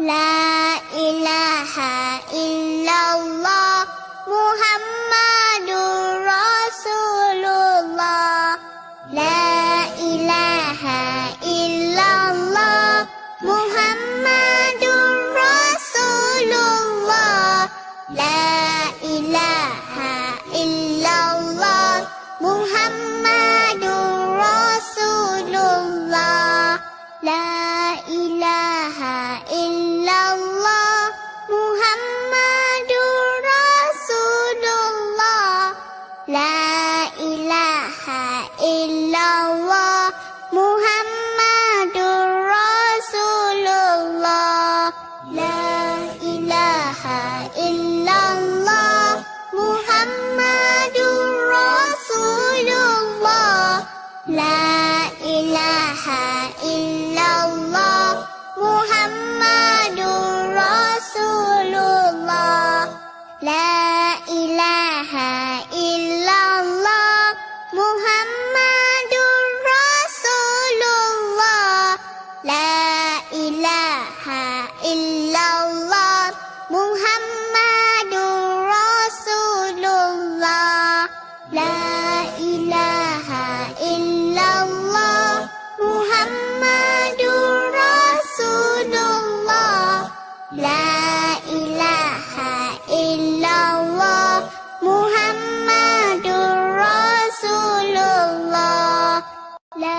La ilaha illallah Muhammadur Rasulullah. La ilaha illallah Muhammadur Rasulullah. La ilaha illallah Muhammadur Rasulullah. La ilaha illallah Muhammadur Rasulullah. La ilaha illallah Muhammadur Rasulullah. La ilaha illallah Muhammadur Rasulullah. La ilaha illallah Muhammadur Rasulullah. La ilaha illallah Muhammadur Rasulullah. La ilaha illallah Muhammadur Rasulullah. La ilaha illallah Muhammadur Rasulullah. La ilaha illallah Muhammadur Rasulullah. La ilaha illallah Muhammadur Rasulullah.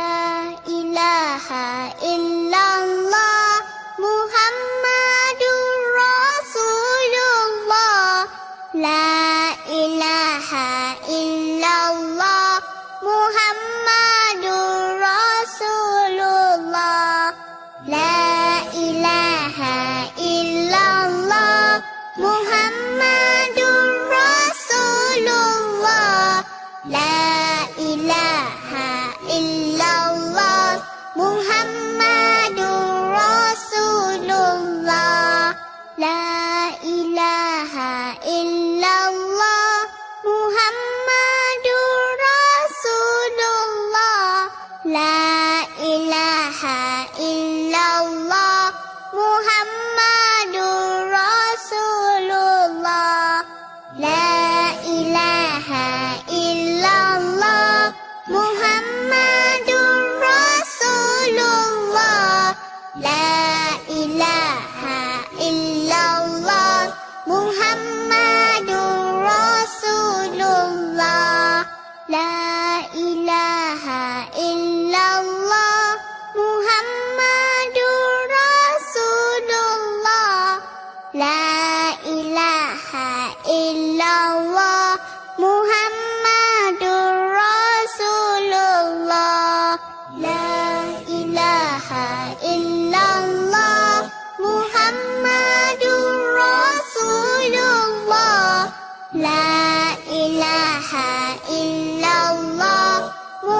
La ilaha illallah Muhammadur Rasulullah. La ilaha illallah Muhammadur Rasulullah. La ilaha illallah Muhammadur Rasulullah. La ilaha illallah Muhammadur Rasulullah. La ilaha illallah Muhammadur Rasulullah. La ilaha illallah Muhammadur Rasulullah. La ilaha illallah Muhammadur Rasulullah. La ilaha illallah Muhammadur Rasulullah. La ilaha illallah Muhammadur Rasulullah. La ilaha illallah Muhammadur Rasulullah. La ilaha illallah Muhammadur Rasulullah. La ilaha illallah Muhammadur Rasulullah. La ilaha illallah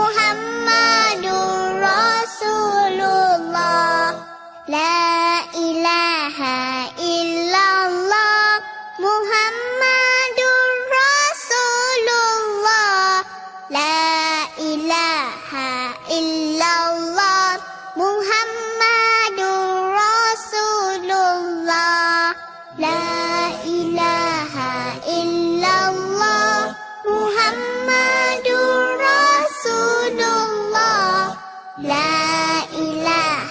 Muhammadur Rasulullah. La ilaha illallah Muhammadur Rasulullah. La ilaha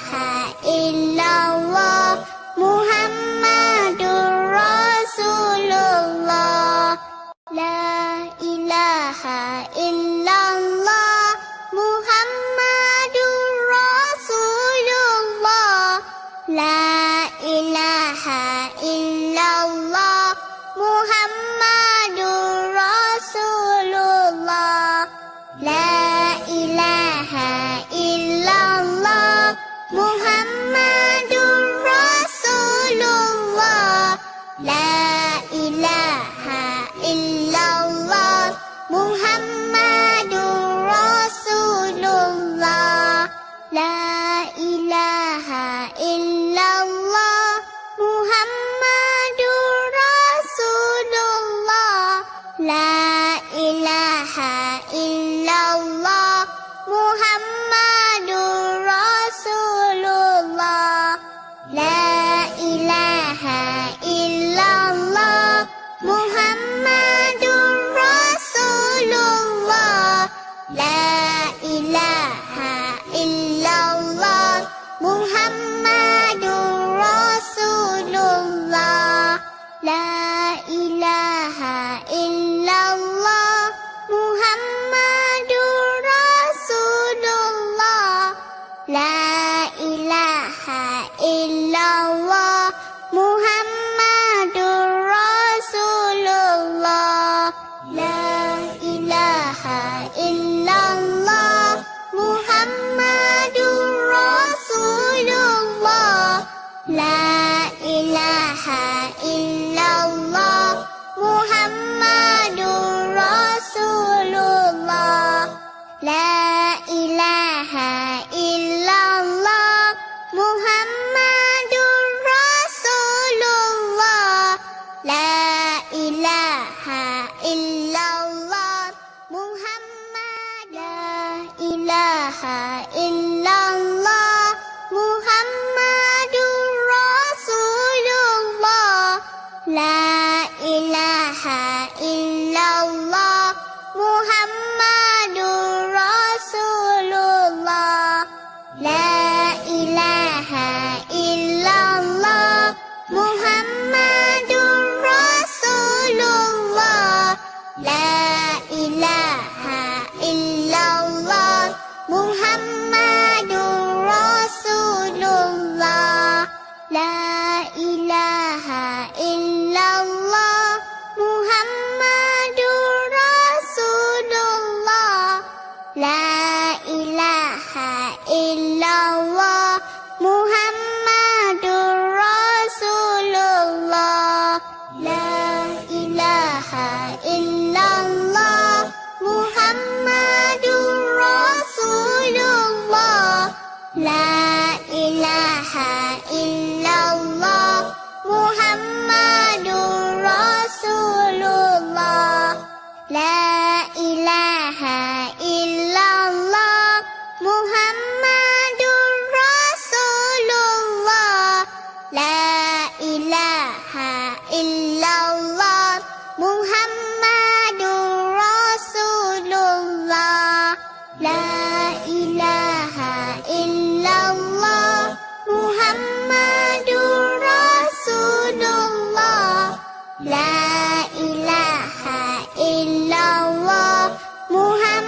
illallah Muhammadur Rasulullah. La ilaha illallah Muhammadur Rasulullah. La ilaha illallah Muhammadur Rasulullah. La ilaha illallah Muhammadur Rasulullah. La ilaha illallah Muhammadur Rasulullah. La ilaha illallah Muhammadur Rasulullah. La ilaha illallah Muhammadur Rasulullah. La ilaha illallah Muhammadur Rasulullah. La ilaha illallah Muhammadur Rasulullah. La ilaha illallah Muhammadur Rasulullah. La ilaha illallah Muhammadur Rasulullah. La ilaha illallah Muhammad. La ilaha illallah Muhammadur Rasulullah. La ilaha illallah Muhammadur Rasulullah. La ilaha illallah Muhammadur Rasulullah. La ilaha illallah Muhammadur Rasulullah. La ilaha illallah Muhammadur Rasulullah. La ilaha illallah Muhammadur Rasulullah. La ilaha illallah Muhammadur Rasulullah. La ilaha illallah Muhammadur Rasulullah. La ilaha illallah Muhammadur Rasulullah. La ilaha illallah Muhammadur Rasulullah. La ilaha illallah Muhammadur Rasulullah. La ilaha illallah Muhammadur Rasulullah. La ilaha illallah Muhammadur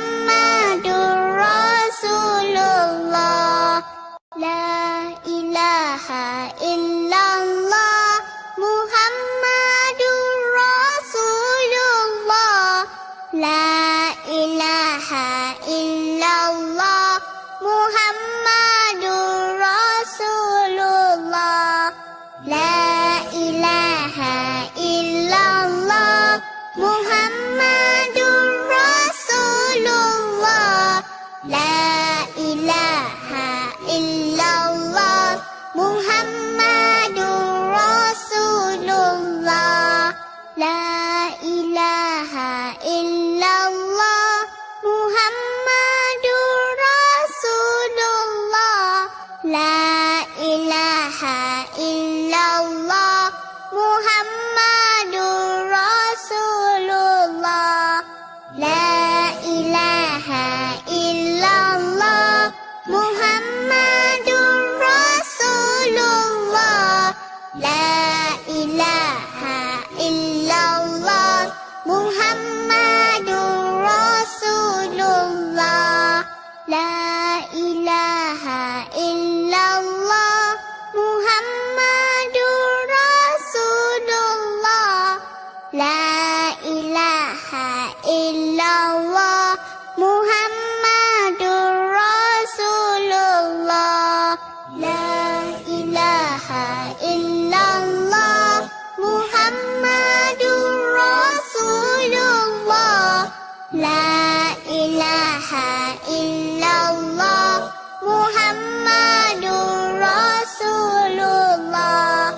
Rasulullah. La ilaha illallah Muhammadur Rasulullah. La ilaha illallah Muhammadur Rasulullah. La ilaha illallah Muhammadur Rasulullah. La ilaha illallah Muhammadur Rasulullah. La ilaha illallah Muhammadur Rasulullah. La ilaha illallah Muhammadur Rasulullah. La ilaha illallah Muhammadur Rasulullah. La ilaha illallah Muhammadur Rasulullah. La ilaha illallah Muhammadur Rasulullah. La ilaha illallah Muhammadur Rasulullah. La ilaha illallah Muhammadur Rasulullah.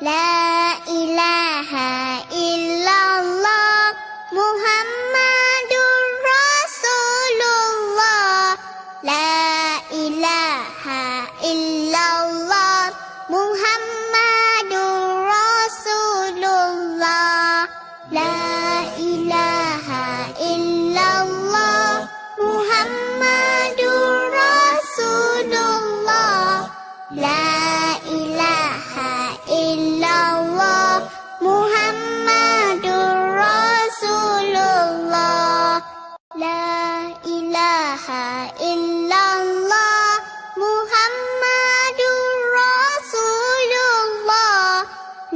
La ilaha illallah Muhammadur Rasulullah. La ilaha illallah Muhammad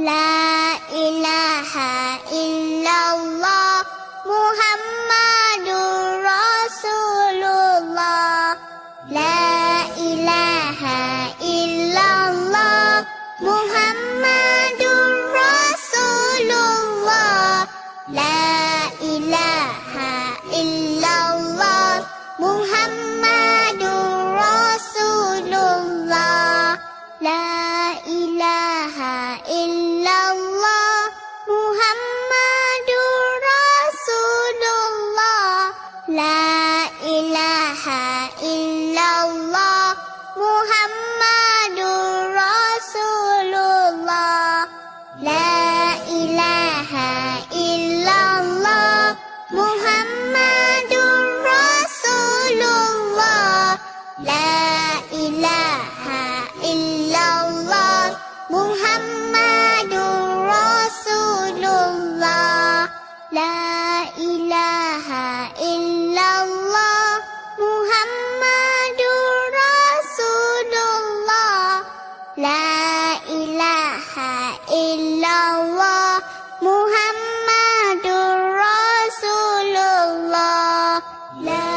La ilaha illallah Muhammadur Rasulullah. La ilaha illallah Muhammadur Rasulullah. La ilaha illallah Muhammadur Rasulullah. La ilaha illallah Muhammadur Rasulullah. La ilaha illallah Muhammadur Rasulullah. La ilaha illallah Muhammadur Rasulullah. La ilaha illallah Muhammadur Rasulullah. La ilaha illallah Muhammadur Rasulullah. La ilaha illallah Muhammadur Rasulullah. La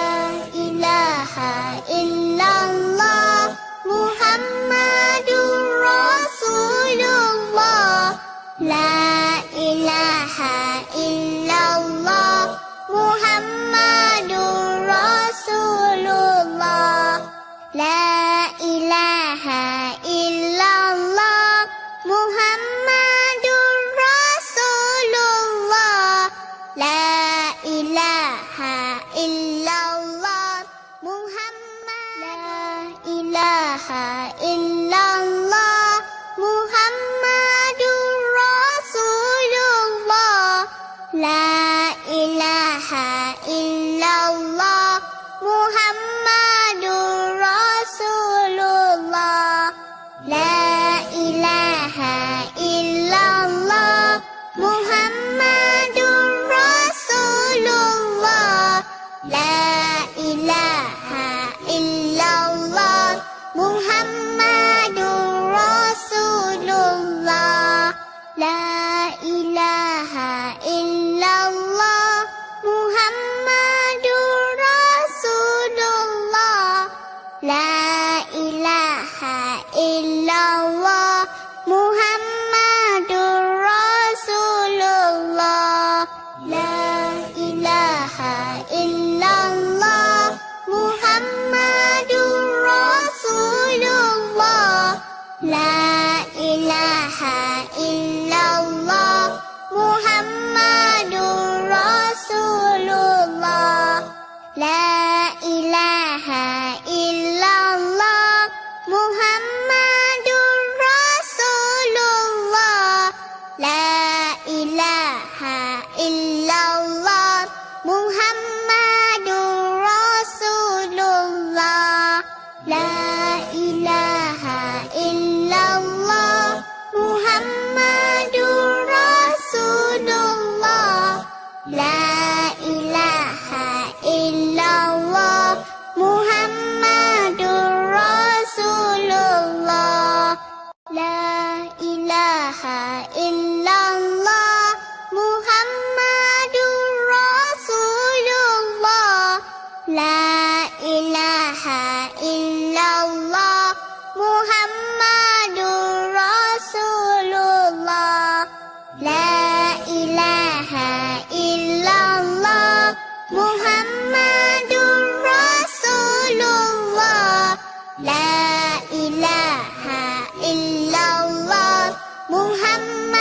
ilaha illallah Muhammadur Rasulullah. La ilaha illallah Muhammadur Rasulullah. La ilaha illallah Muhammadur Rasulullah. La ilaha illallah Muhammad. La ilaha illallah Muhammadur Rasulullah. La ilaha illallah Muhammadur Rasulullah. La ilaha illallah Muhammadur Rasulullah. La ilaha illallah Muhammadur Rasulullah. La ilaha illallah Muhammadur Rasulullah. La ilaha illallah Muhammadur Rasulullah. La ilaha illallah Muhammadur Rasulullah. La ilaha illallah Muhammadur Rasulullah. La ilaha illallah Muhammadur Rasulullah. La ilaha illallah Muhammadur Rasulullah. La ilaha illallah Muhammadur Rasulullah. La ilaha illallah Muhammadur Rasulullah. La ilaha illallah Muhammadur Rasulullah. La ilaha illallah Muhammadur Rasulullah. La ilaha illallah Muhammadur Rasulullah. La ilaha illallah Muhammad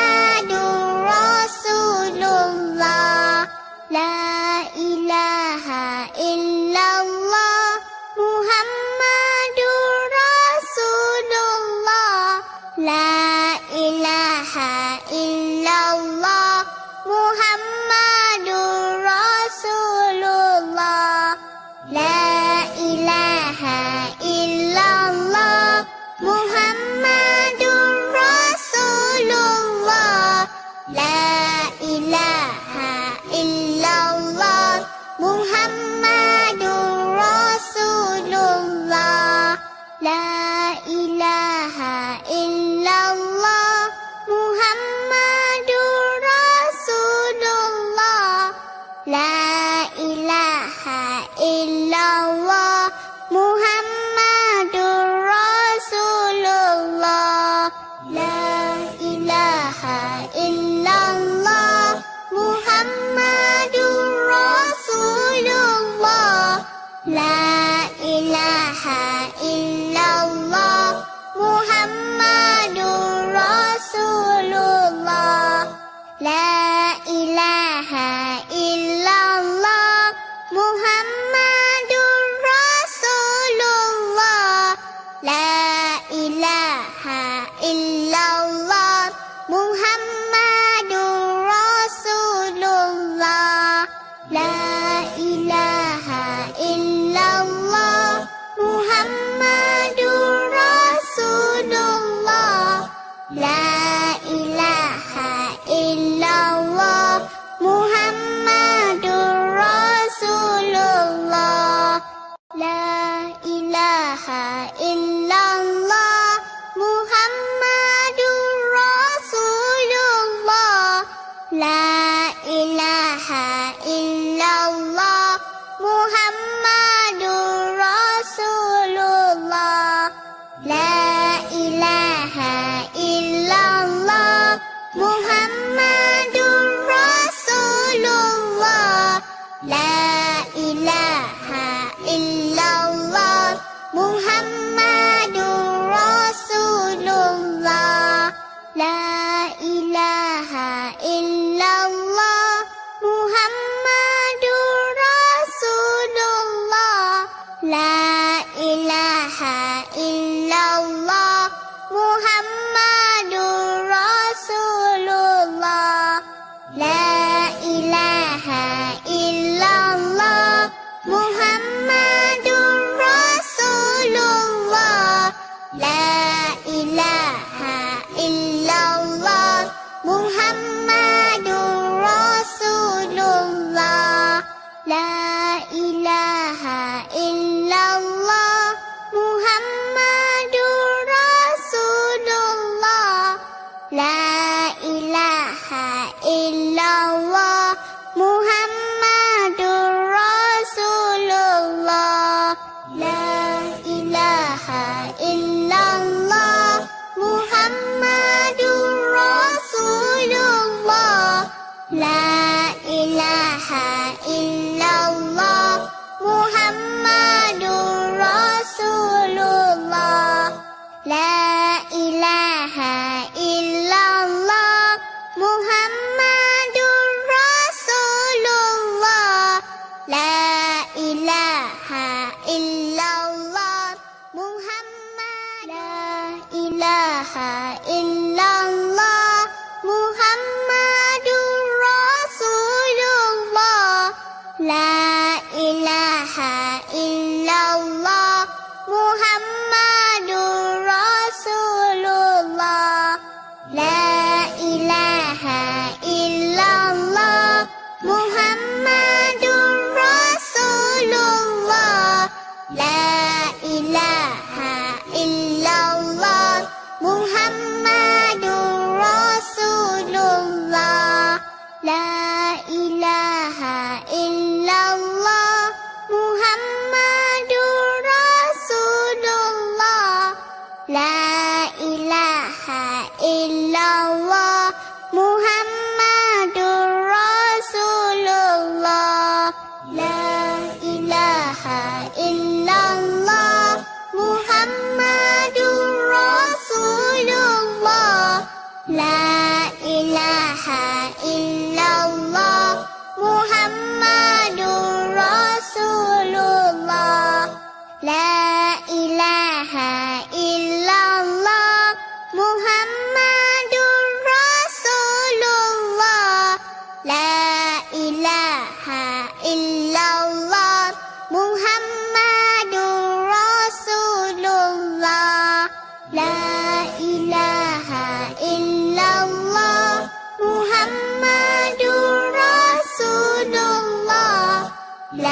La ilaha illallah Muhammadur Rasulullah. La ilaha illallah Muhammadur Rasulullah. La ilaha illallah Muhammadur Rasulullah. La ilaha illallah Muhammadur Rasulullah. La ilaha illallah Muhammadur Rasulullah. La ilaha illallah Muhammadur Rasulullah. La ilaha illallah Muhammadur Rasulullah. La ilaha illallah Muhammadur Rasulullah. La ilaha illallah Muhammadur Rasulullah. La ilaha illallah Muhammad. La ilaha illallah Muhammadur Rasulullah. La ilaha illallah Muhammadur Rasulullah. La ilaha illallah Muhammadur Rasulullah. La ilaha illallah Muhammadur Rasulullah. La ilaha illallah Muhammadur Rasulullah. La ilaha illallah Muhammadur Rasulullah. La ilaha illallah Muhammadur Rasulullah. La ilaha illallah Muhammadur Rasulullah. La ilaha illallah Muhammadur Rasulullah. La ilaha illallah Muhammadur Rasulullah. La ilaha illallah Muhammadur Rasulullah. La ilaha illallah Muhammadur Rasulullah. La ilaha illallah Muhammadur Rasulullah. La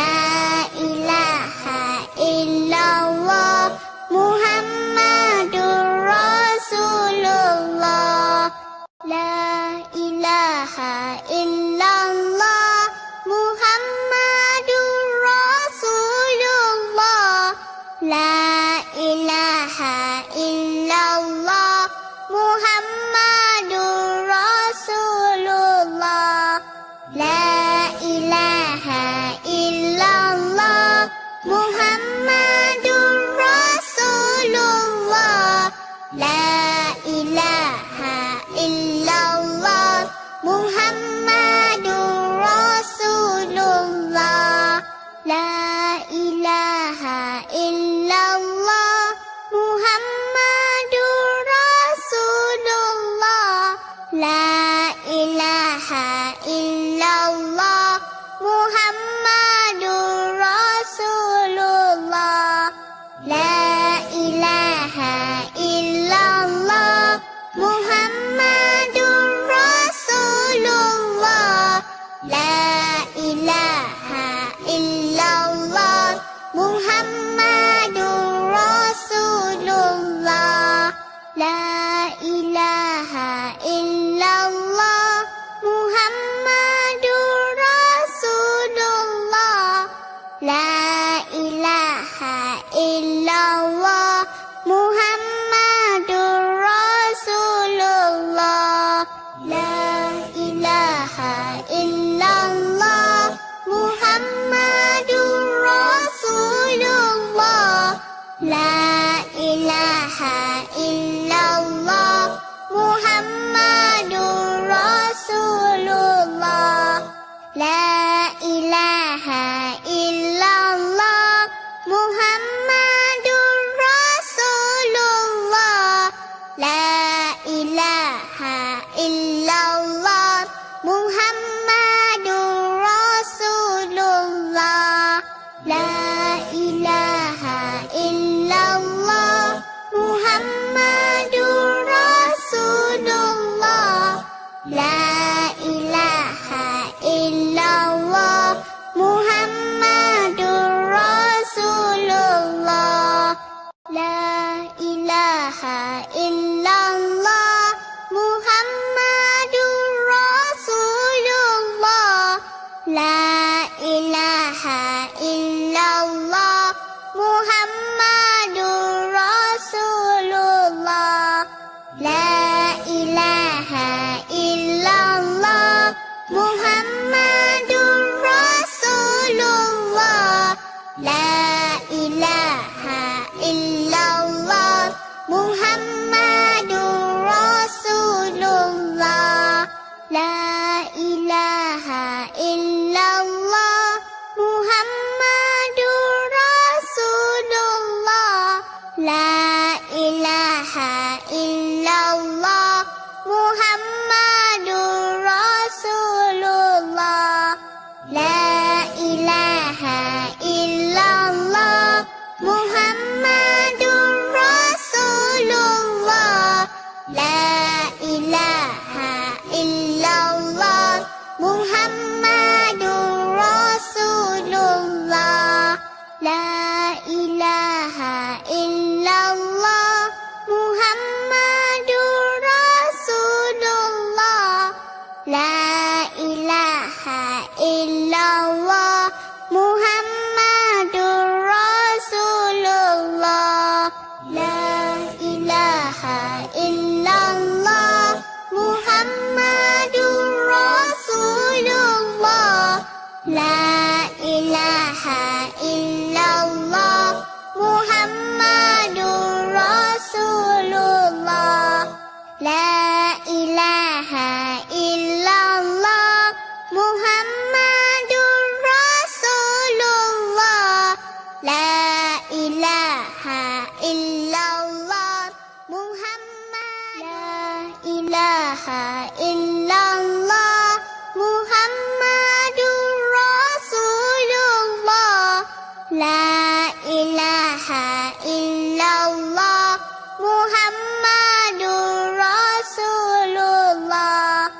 ilaha illallah Muhammadur Rasulullah. La ilaha illallah Muhammadur Rasulullah. La ilaha illallah Muhammadur Rasulullah. La ilaha illallah Muhammadur Rasulullah. La ilaha illallah Muhammadur Rasulullah. La ilaha illallah Muhammadur Rasulullah. La ilaha illallah Muhammadur Rasulullah. La ilaha illallah ilaha illallah Muhammadur Rasulullah. La ilaha illallah Muhammadur Rasulullah. La ilaha illallah Muhammadur Rasulullah. La ilaha illallah Muhammadur Rasulullah. La ilaha illallah Muhammadur Rasulullah. La ilaha illallah Muhammadur Rasulullah. La ilaha illallah Muhammadur Rasulullah. La ilaha illallah Muhammadur Rasulullah. La ilaha illallah Muhammadur Rasulullah. La ilaha illallah Muhammadur Rasulullah. La ilaha illallah Muhammadur Rasulullah. La ilaha illallah Muhammadur Rasulullah. La ilaha illallah Muhammadur Rasulullah. La ilaha illallah Muhammadur Rasulullah. La ilaha illallah Muhammadur Rasulullah. La ilaha illallah Muhammadur Rasulullah. La ilaha illallah Muhammad. La ilaha illallah Muhammadur Rasulullah. La ilaha illallah Muhammadur Rasulullah.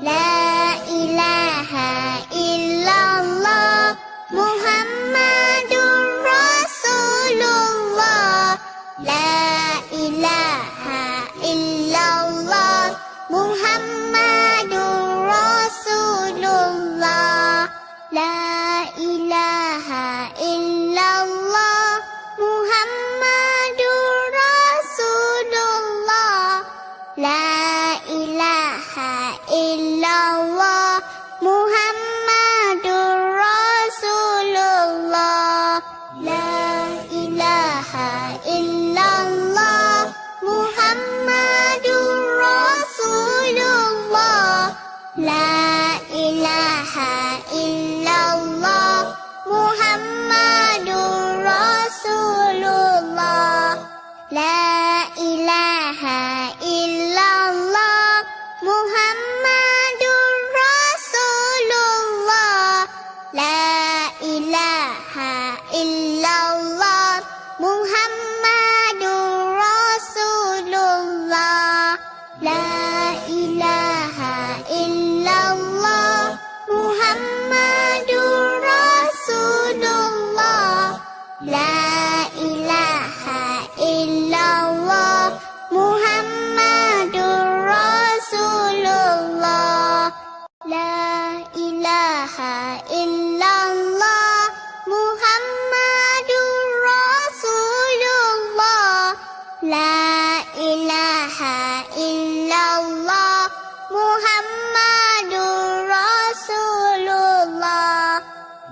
La ilaha illallah Muhammadur Rasulullah. La ilaha illallah Muhammadur Rasulullah. La ilaha illallah Muhammadur Rasulullah. La ilaha illallah Muhammadur Rasulullah. La ilaha illallah Muhammadur Rasulullah. La ilaha illallah Muhammadur Rasulullah. La ilaha illallah Muhammadur Rasulullah. La ilaha illallah Muhammadur Rasulullah. La ilaha illallah Muhammadur Rasulullah. La ilaha illallah Muhammadur Rasulullah. La ilaha illallah Muhammadur Rasulullah. La ilaha illallah Muhammadur Rasulullah.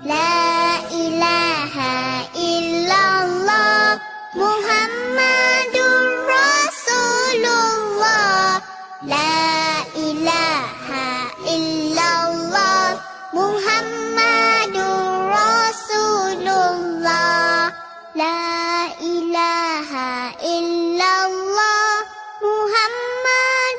La ilaha illallah Muhammadur Rasulullah. La ilaha illallah Muhammadur Rasulullah. La ilaha illallah Muhammadur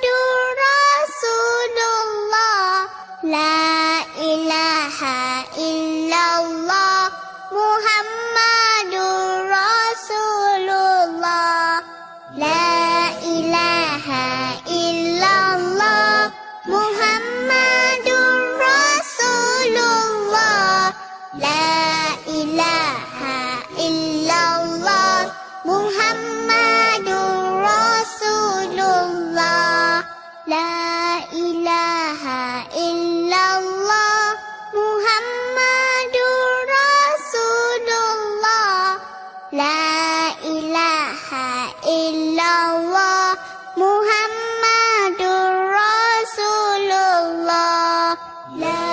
La ilaha illallah Muhammadur Rasulullah. La ilaha illallah Muhammadur Rasulullah. La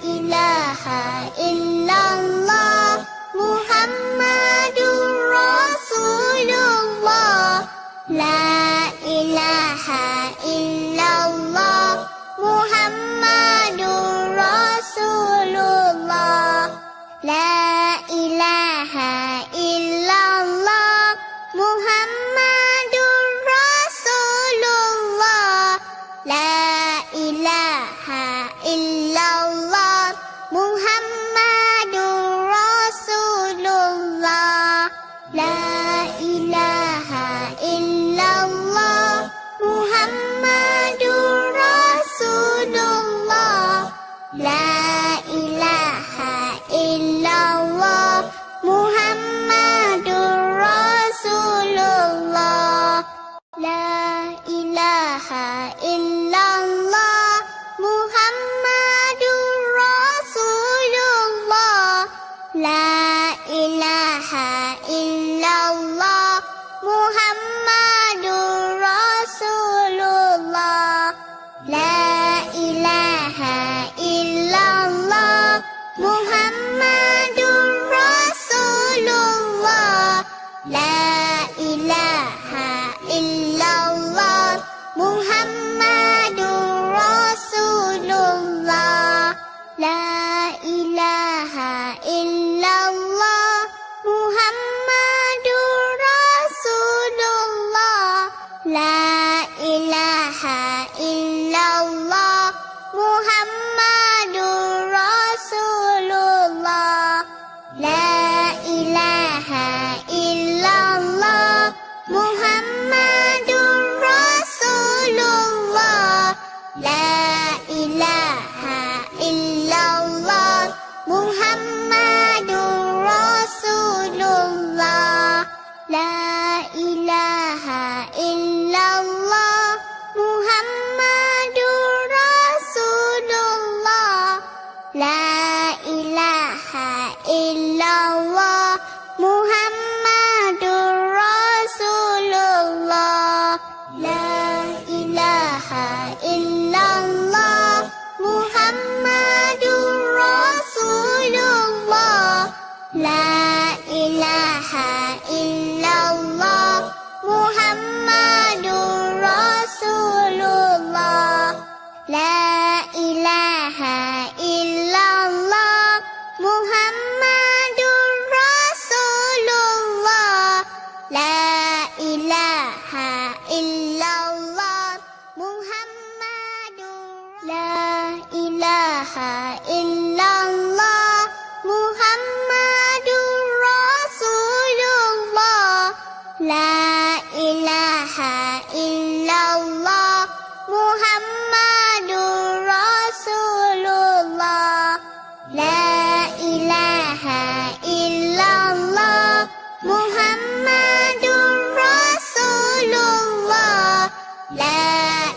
ilaha illallah Muhammadur Rasulullah. La ilaha illallah Muhammadur Rasulullah. La ilaha illallah Muhammadur Rasulullah. La ilaha illallah Muhammadur Rasulullah. La ilaha illallah Muhammadur Rasulullah. La ilaha illallah Muhammadur Rasulullah. La ilaha illallah Muhammadur Rasulullah. La ilaha illallah Muhammadur Rasulullah. La ilaha illallah Muhammadur Rasulullah. La ilaha illallah Muhammadur Rasulullah. La ilaha illallah Muhammadur Rasulullah. La ilaha illallah Muhammadur Rasulullah. La ilaha illallah Muhammadur Rasulullah. La ilaha illallah Muhammadur Rasulullah. La ilaha illallah Muhammadur Rasulullah. La ilaha illallah Muhammadur Rasulullah. La ilaha illallah Muhammadur Rasulullah. La ilaha illallah Muhammadur Rasulullah. La ilaha illallah Muhammadur Rasulullah. La ilaha illallah Muhammadur. La ilaha illallah Muhammadur Rasulullah. La ilaha illallah Muhammadur Rasulullah. La ilaha illallah Muhammadur Rasulullah. La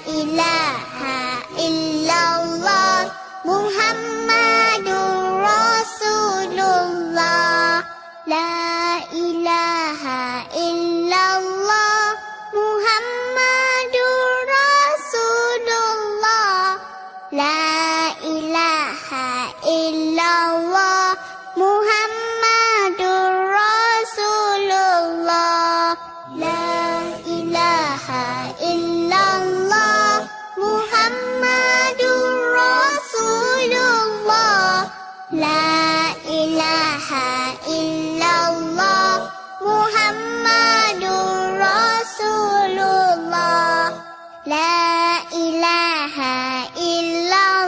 ilaha illallah Muhammadur Rasulullah. La ilaha illallah Muhammadur Rasulullah. La ilaha illallah Muhammadur Rasulullah. La ilaha illallah Muhammadur Rasulullah. La ilaha illallah Muhammadur Rasulullah. La ilaha illallah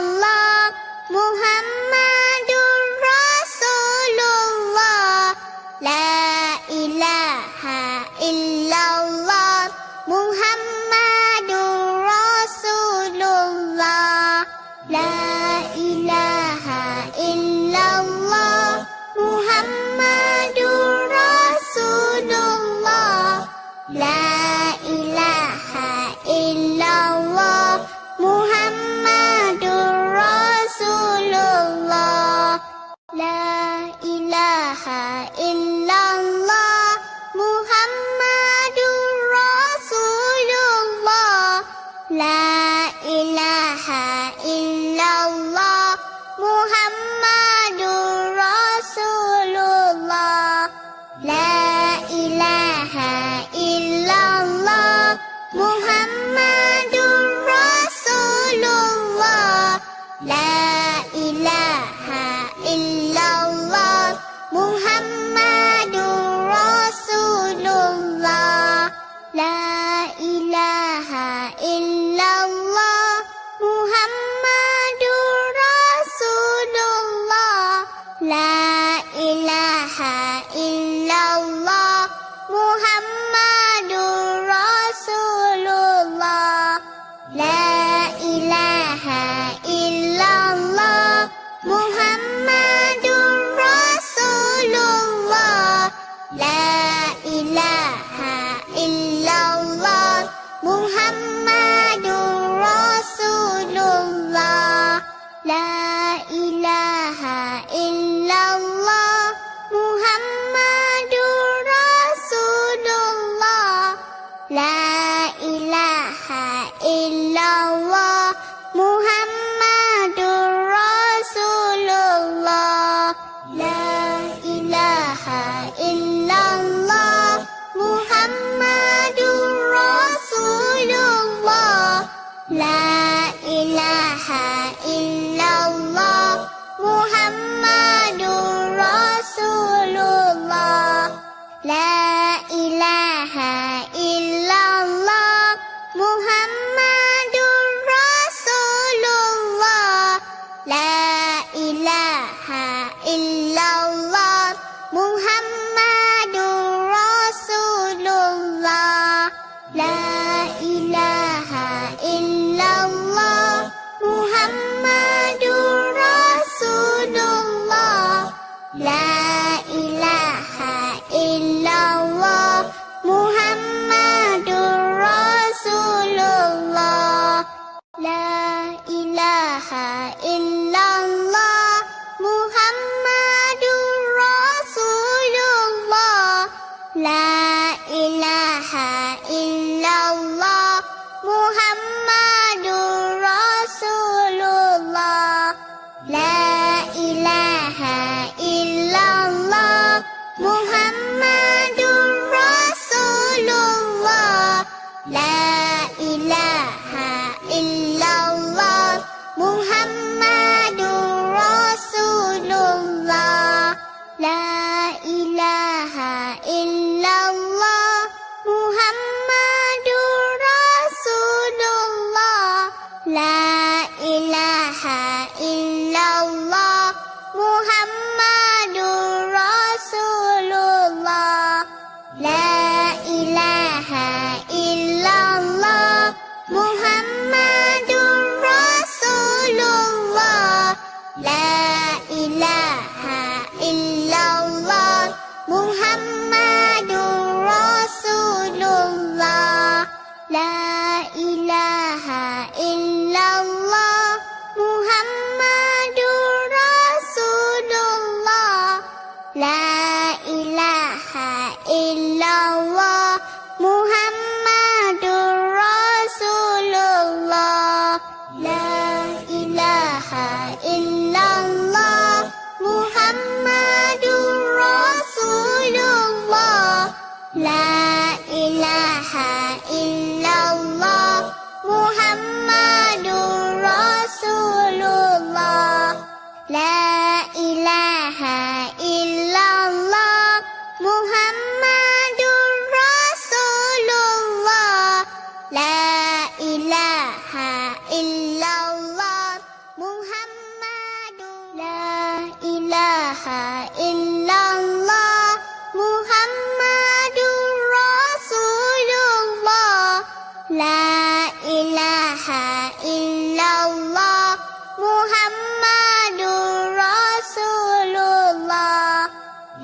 La ilaha illallah Muhammadur Rasulullah. La ilaha illallah Muhammadur Rasulullah. La ilaha illallah Muhammadur Rasulullah. La ilaha illallah Muhammadur Rasulullah. La ilaha illallah Muhammadur Rasulullah. La ilaha illallah Muhammadur Rasulullah. La ilaha illallah Muhammadur Rasulullah. La ilaha illallah Muhammadur Rasulullah. La ilaha illallah Muhammadur Rasulullah. La ilaha illallah Muhammadur Rasulullah. La ilaha illallah Muhammadur Rasulullah. La ilaha illallah Muhammadur Rasulullah. La ilaha illallah Muhammadur Rasulullah. La ilaha illallah Muhammadur Rasulullah. La ilaha illallah Muhammadur Rasulullah. La ilaha illallah Muhammadur Rasulullah. La ilaha illallah Muhammadur Rasulullah. La ilaha illallah Muhammadur Rasulullah. La ilaha illallah Muhammadur Rasulullah. La ilaha illallah Muhammadur Rasulullah. La ilaha illallah Muhammadur Rasulullah. La ilaha illallah Muhammadur Rasulullah. La ilaha illallah Muhammadur Rasulullah. La ilaha illallah Muhammadur Rasulullah. La ilaha illallah Muhammadur Rasulullah. La ilaha illallah Muhammadur Rasulullah. La ilaha illallah Muhammadur Rasulullah. La ilaha illallah Muhammadur Rasulullah. La ilaha illallah Muhammadur. La ilaha illallah Muhammadur Rasulullah. La ilaha illallah Muhammadur Rasulullah.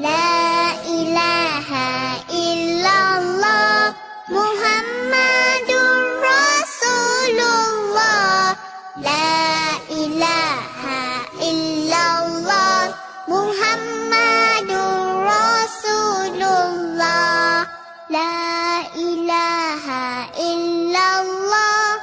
La ilaha illallah Muhammadur Rasulullah. La ilaha illallah Muhammadur Rasulullah. La ilaha illallah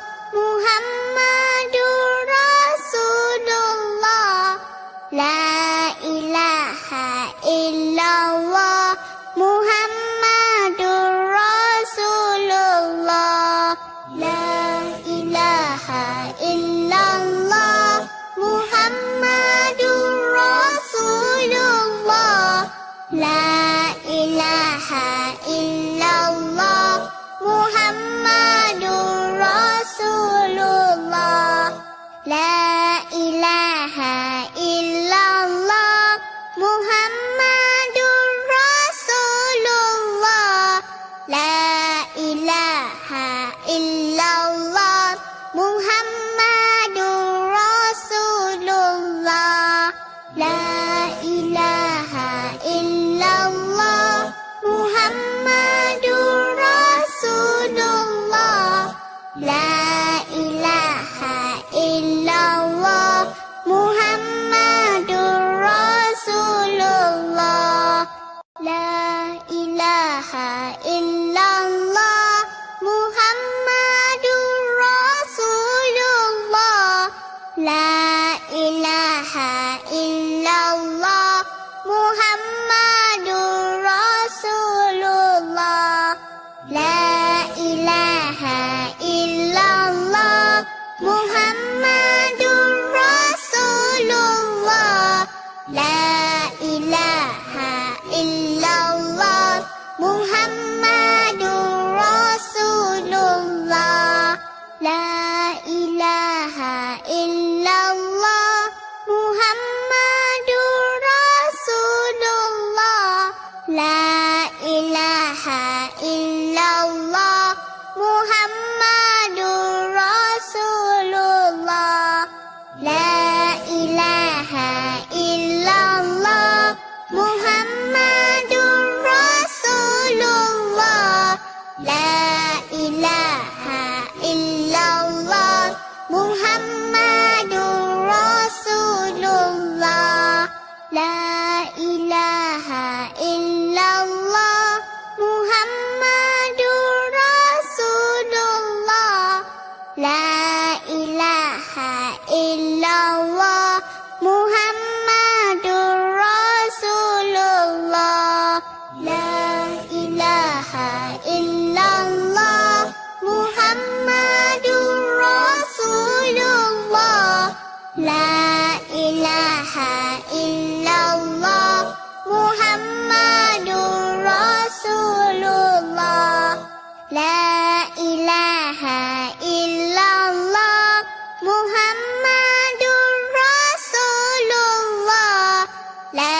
Muhammadur Rasulullah. La ilaha illallah Muhammadur Rasulullah. La ilaha illallah Muhammadur Rasulullah. La ilaha illallah Muhammadur Rasulullah. La ilaha illallah Muhammadur Rasulullah. La ilaha illallah Muhammadur Rasulullah. La ilaha illallah Muhammadur Rasulullah. La ilaha illallah Muhammadur Rasulullah. La ilaha illallah Muhammadur Rasulullah. La ilaha illallah Muhammadur Rasulullah. La ilaha illallah Muhammadur Rasulullah. La ilaha illallah Muhammadur Rasulullah. La ilaha illallah Muhammadur Rasulullah. La ilaha illallah Muhammadur Rasulullah. La ilaha illallah Muhammadur Rasulullah. La ilaha illallah Muhammadur Rasulullah. La ilaha illallah Muhammadur Rasulullah. La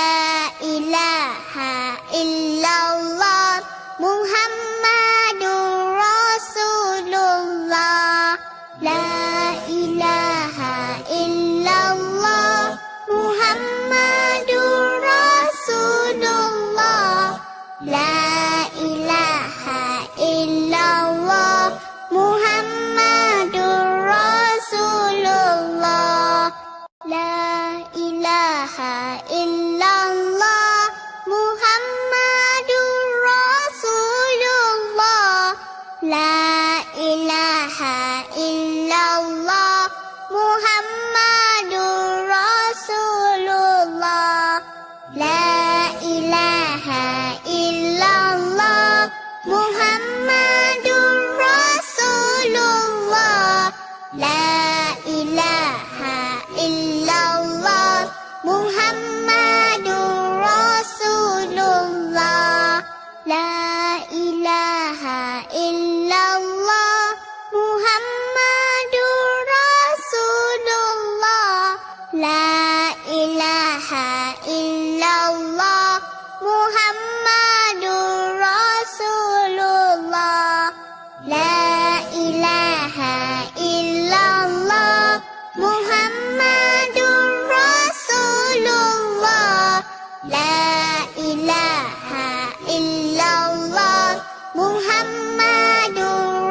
ilaha illallah Muhammadur Rasulullah. La ilaha illallah Muhammadur Rasulullah. La ilaha illallah Muhammadur Rasulullah. La ilaha illallah Muhammadur Rasulullah. La ilaha illallah Muhammadur Rasulullah. La ilaha illallah Muhammadur Rasulullah. La ilaha illallah Muhammadur Rasulullah. La ilaha illallah Muhammadur Rasulullah. La ilaha illallah Muhammadur Rasulullah. La ilaha illallah Muhammadur Rasulullah. La ilaha illallah Muhammadur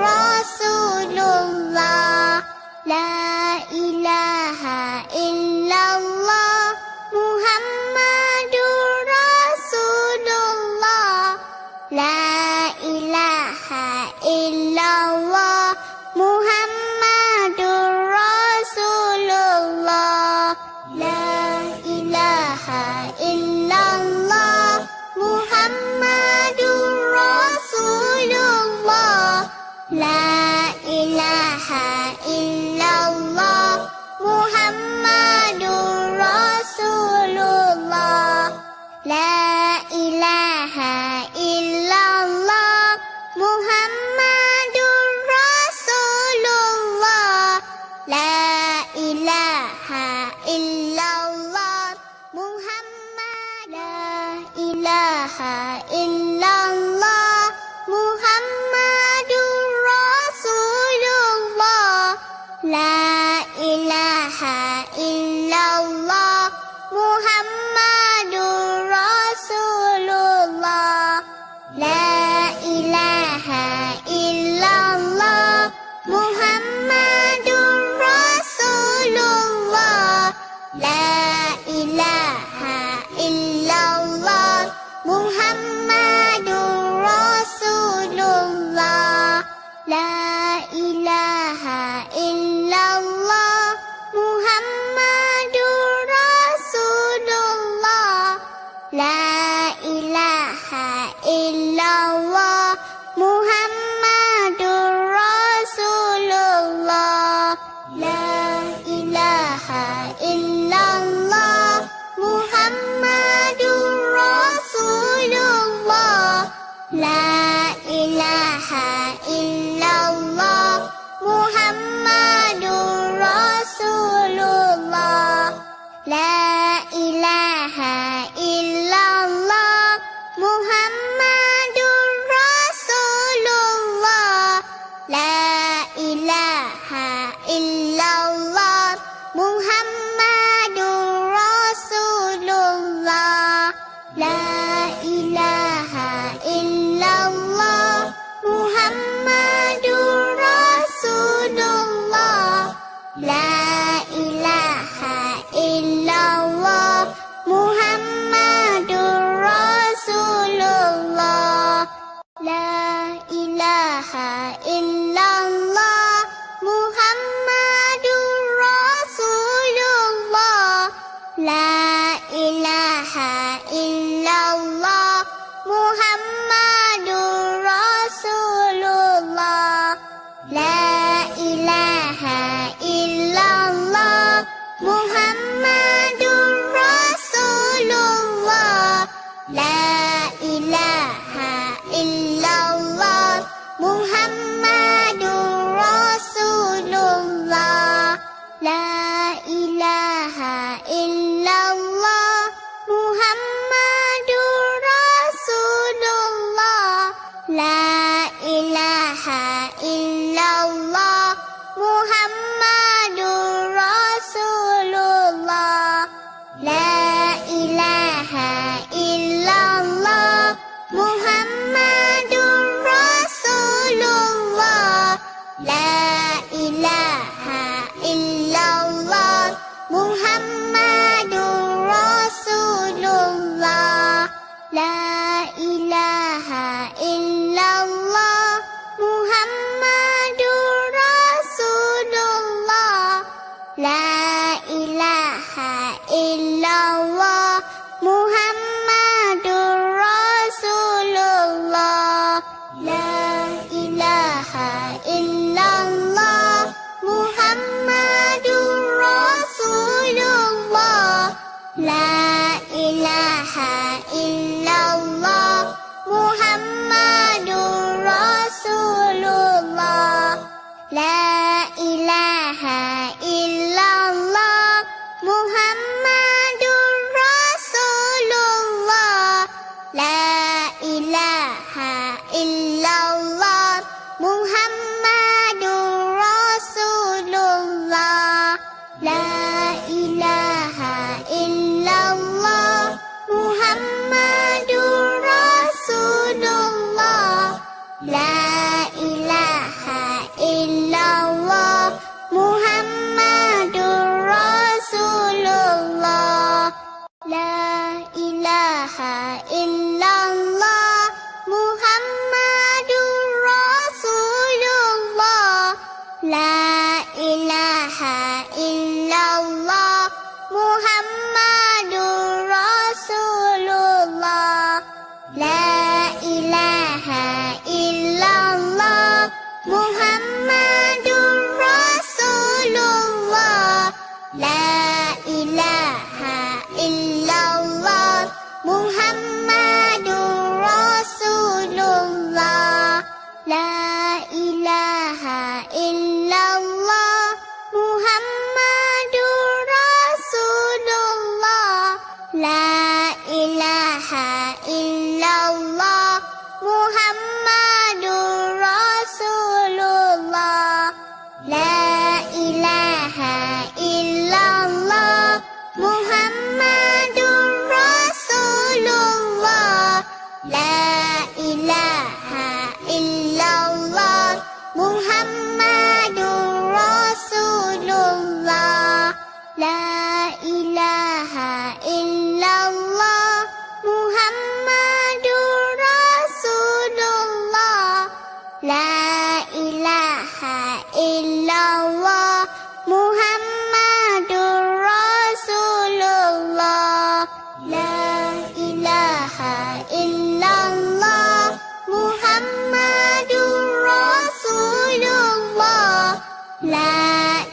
Rasulullah. La ilaha illallah Muhammadur Rasulullah. La ilaha illallah Muhammadur Rasulullah. La ilaha illallah Muhammadur Rasulullah. La ilaha illallah Muhammadur Rasulullah. La ilaha illallah Muhammad. La ilaha illallah Muhammadur Rasulullah. La ilaha illallah Muhammadur Rasulullah. La ilaha illallah Muhammadur Rasulullah. La ilaha illallah Muhammadur Rasulullah. La ilaha illallah Muhammadur Rasulullah. La ilaha illallah Muhammadur Rasulullah. La ilaha illallah Muhammadur Rasulullah. La ilaha illallah Muhammadur Rasulullah. La ilaha illallah Muhammadur Rasulullah. La ilaha illallah Muhammadur Rasulullah. La ilaha illallah Muhammadur Rasulullah. La ilaha illallah Muhammadur Rasulullah. La ilaha illallah Muhammadur Rasulullah. La ilaha illallah Muhammadur Rasulullah. La ilaha illallah Muhammadur Rasulullah. La ilaha illallah Muhammadur Rasulullah. La ilaha illallah Muhammadur Rasulullah. La ilaha illallah Muhammadur Rasulullah. La ilaha illallah Muhammadur Rasulullah. La ilaha illallah Muhammadur Rasulullah. La ilaha illallah Muhammadur Rasulullah. La ilaha illallah Muhammadur Rasulullah. La ilaha illallah Muhammadur Rasulullah. La ilaha illallah Muhammadur Rasulullah. La ilaha illallah Muhammadur Rasulullah. La ilaha illallah Muhammadur Rasulullah. La ilaha illallah Muhammadur Rasulullah. La ilaha illallah Muhammadur Rasulullah. La ilaha illallah Muhammadur Rasulullah. La ilaha illallah Muhammadur Rasulullah. La ilaha illallah Muhammadur Rasulullah. La ilaha illallah Muhammadur Rasulullah. La ilaha illallah Muhammadur Rasulullah. La ilaha illallah Muhammadur Rasulullah. La ilaha La ilaha illallah Muhammadur Rasulullah. La ilaha illallah Muhammadur Rasulullah. La ilaha illallah Muhammadur Rasulullah. La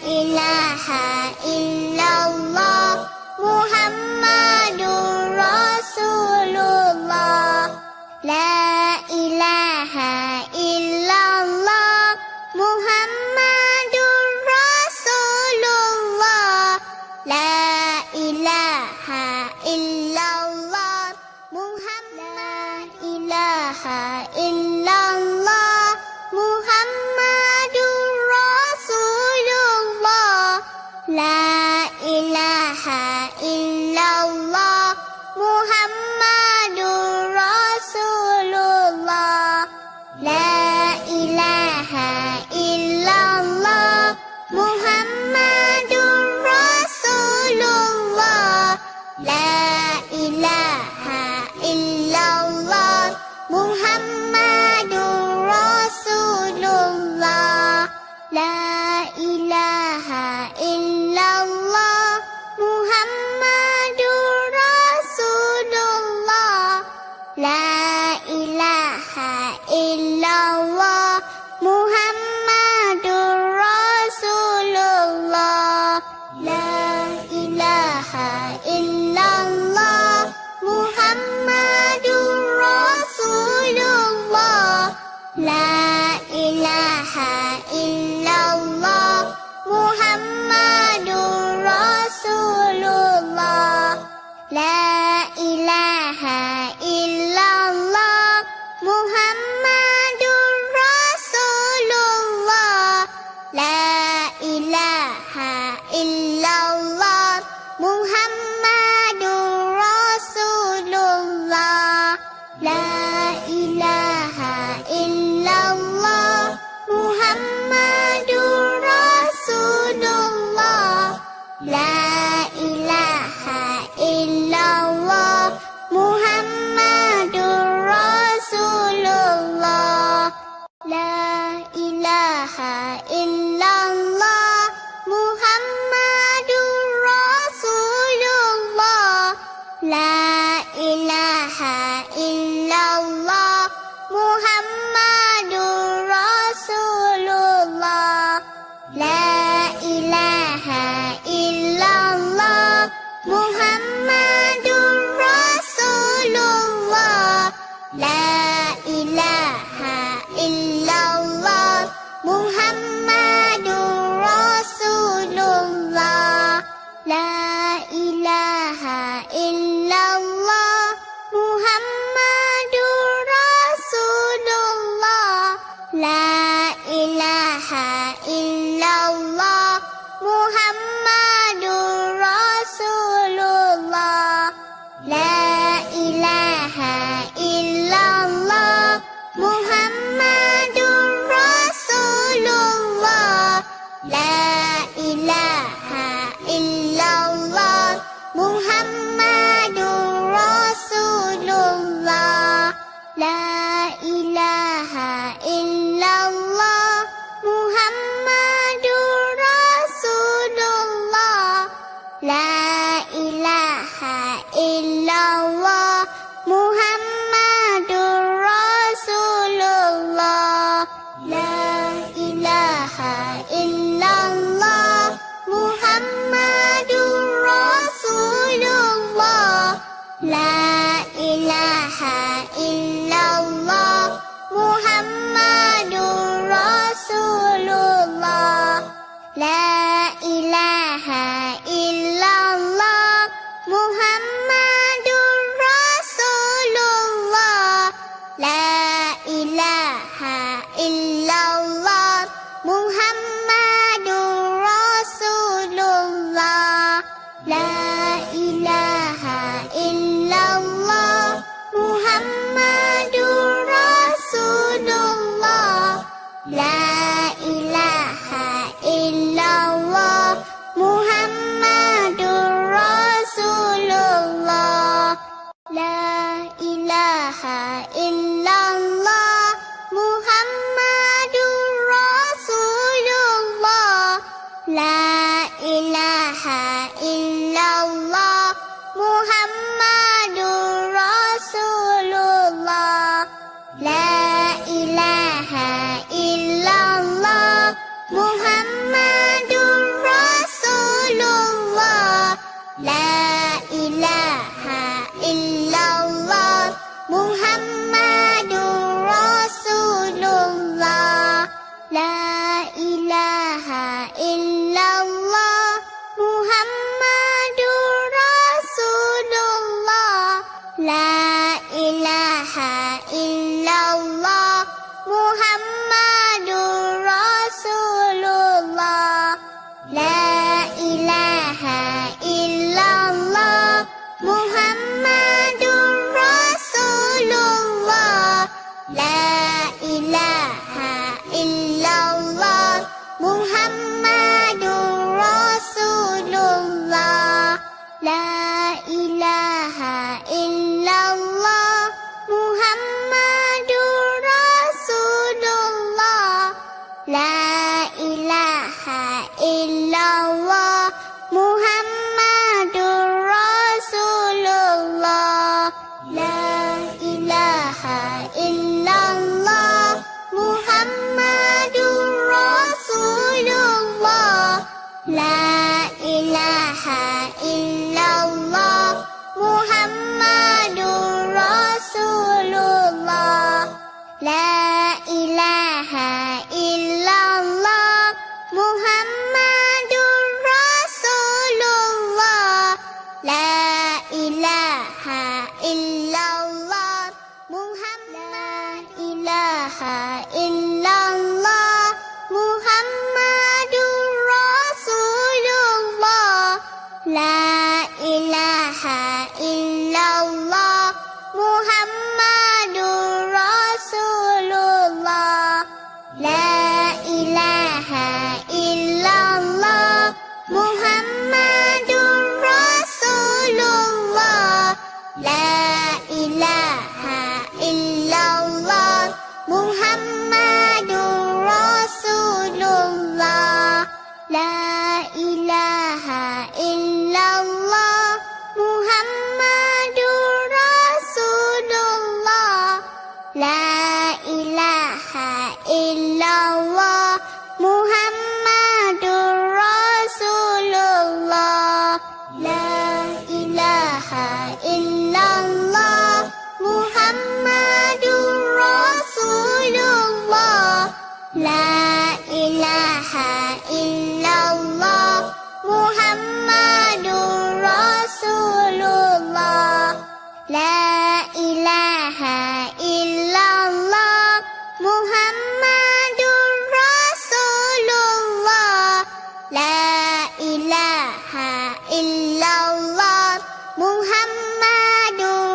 ilaha illallah Muhammadur Rasulullah. La ilaha illallah Muhammadur Rasulullah. La ilaha illallah Muhammad. La ilaha illallah Muhammadur Rasulullah. La ilaha illallah Muhammadur Rasulullah. La ilaha illallah Muhammadur Rasulullah. La ilaha illallah Muhammadur Rasulullah. La ilaha illallah Muhammadur Rasulullah. La ilaha illallah Muhammadur Rasulullah. La ilaha illallah Muhammadur Rasulullah. La ilaha illallah Muhammadur Rasulullah. La ilaha illallah Muhammadur Rasulullah. La ilaha illallah Muhammadur Rasulullah. La ilaha illallah Muhammadur Rasulullah. La ilaha illallah Muhammadur Rasulullah. La ilaha illallah Muhammadur Rasulullah. La ilaha illallah Muhammadur Rasulullah. La ilaha illallah Muhammadur Rasulullah. La ilaha illallah Muhammadur Rasulullah. La ilaha illallah Muhammadur Rasulullah. La ilaha illallah Muhammadur Rasulullah. La ilaha illallah Muhammadur Rasulullah. La ilaha illallah Muhammadur Rasulullah. La ilaha illallah Muhammadur Rasulullah. La ilaha illallah Muhammadur Rasulullah. La ilaha illallah Muhammadur Rasulullah. La ilaha illallah Muhammadur Rasulullah. La ilaha illallah ilaha illallah Muhammadur Rasulullah. La ilaha illallah Muhammadur Rasulullah. La ilaha illallah Muhammadur Rasulullah. La ilaha illallah Muhammadur Rasulullah. La ilaha illallah Muhammadur Rasulullah. La ilaha illallah Muhammadur Rasulullah. La ilaha illallah Muhammadur Rasulullah. La ilaha illallah Muhammadur Rasulullah. La ilaha illallah Muhammadur Rasulullah. La ilaha illallah Muhammadur Rasulullah. La ilaha illallah Muhammadur Rasulullah. La ilaha illallah Muhammadur Rasulullah. La ilaha illallah Muhammad. La ilaha illallah Muhammadur Rasulullah. La ilaha illallah Muhammadur Rasulullah. La ilaha illallah Muhammadur Rasulullah. La ilaha illallah Muhammadur Rasulullah. La ilaha illallah Muhammadur Rasulullah. La ilaha illallah Muhammadur Rasulullah. La ilaha illallah Muhammadur Rasulullah. La ilaha illallah Muhammadur Rasulullah. La ilaha illallah Muhammadur Rasulullah. La ilaha illallah Muhammadur Rasulullah. La ilaha illallah Muhammadur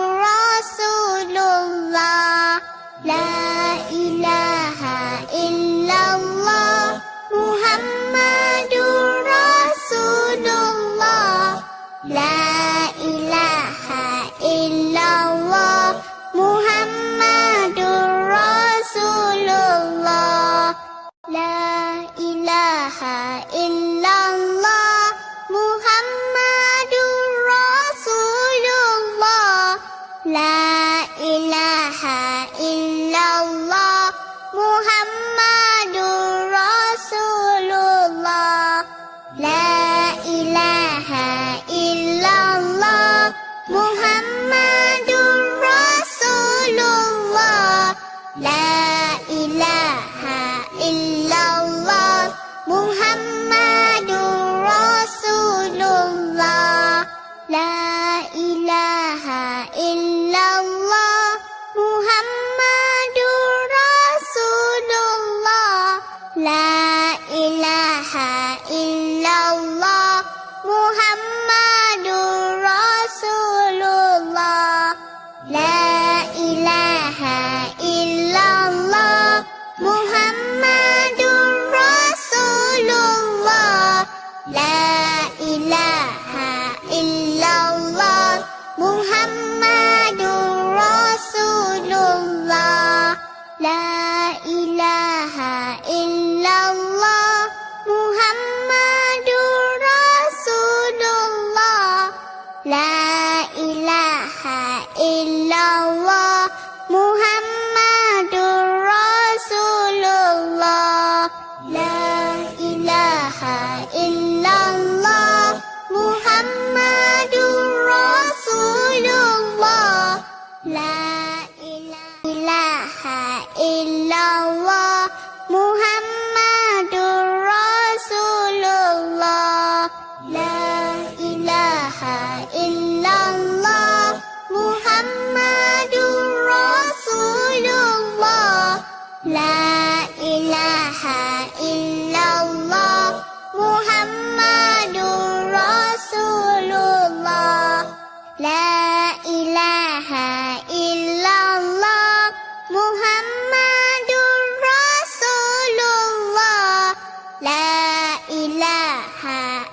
Rasulullah. La ilaha illallah Muhammadur Rasulullah. La ilaha illallah Muhammadur Rasulullah. La ilaha illallah Muhammadur Rasulullah. La ilaha illallah Muhammadur Rasulullah. La ilaha illallah Muhammadur Rasulullah. La ilaha illallah Muhammadur Rasulullah. La ilaha illallah Muhammadur Rasulullah. La ilaha illallah Muhammadur Rasulullah. La ilaha illallah Muhammadur Rasulullah. La ilaha illallah Muhammadur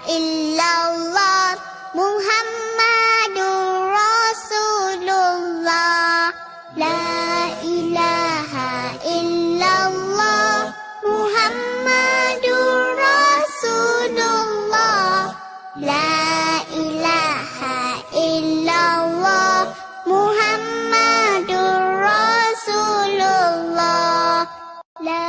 illallah Muhammadur Rasulullah. La ilaha illallah Muhammadur Rasulullah. La ilaha illallah Muhammadur Rasulullah. La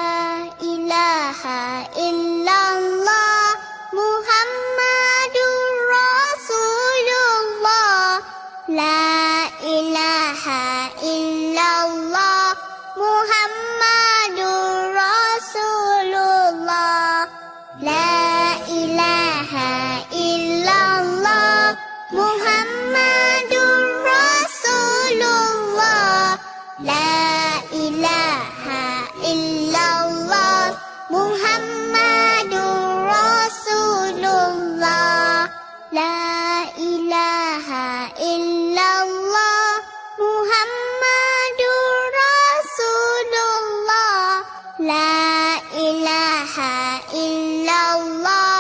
ilaha illallah Muhammadur Rasulullah. La ilaha illallah Muhammadur Rasulullah. La ilaha illallah Muhammadur Rasulullah. La ilaha illallah Muhammadur Rasulullah. La ilaha illallah Muhammadur Rasulullah. La ilaha illallah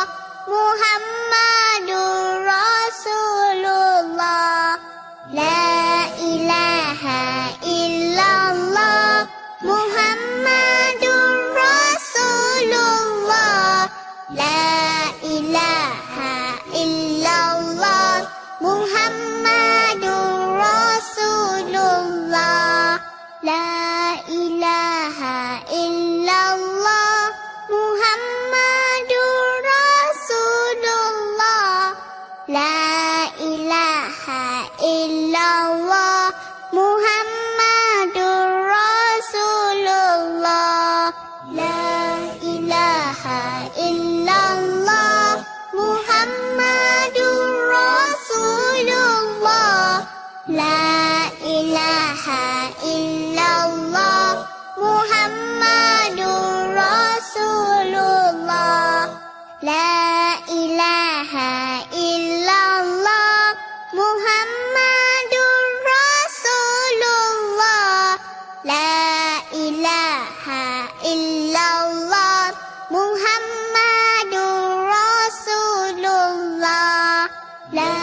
Muhammadur Rasulullah. La ilaha illallah Muhammadur Rasulullah. La ilaha illallah Muhammadur Rasulullah. La ilaha illallah Muhammadur Rasulullah. La ilaha illallah Muhammadur Rasulullah. La ilaha illallah Muhammadur Rasulullah. La ilaha illallah Muhammadur Rasulullah. La ilaha illallah Muhammadur Rasulullah. La ilaha illallah Muhammadur Rasulullah. La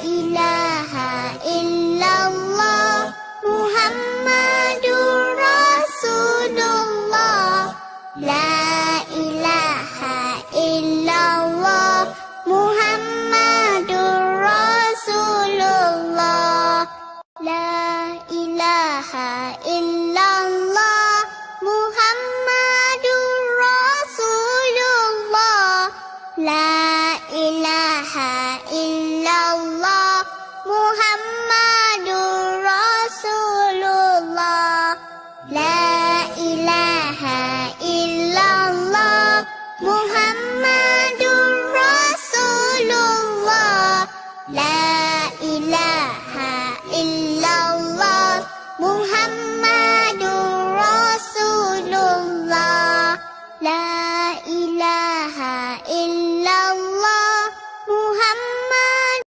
ilaha illallah Muhammadur Rasulullah. La ilaha illallah Muhammadur Rasulullah. La ilaha illallah Muhammadur Rasulullah. La ilaha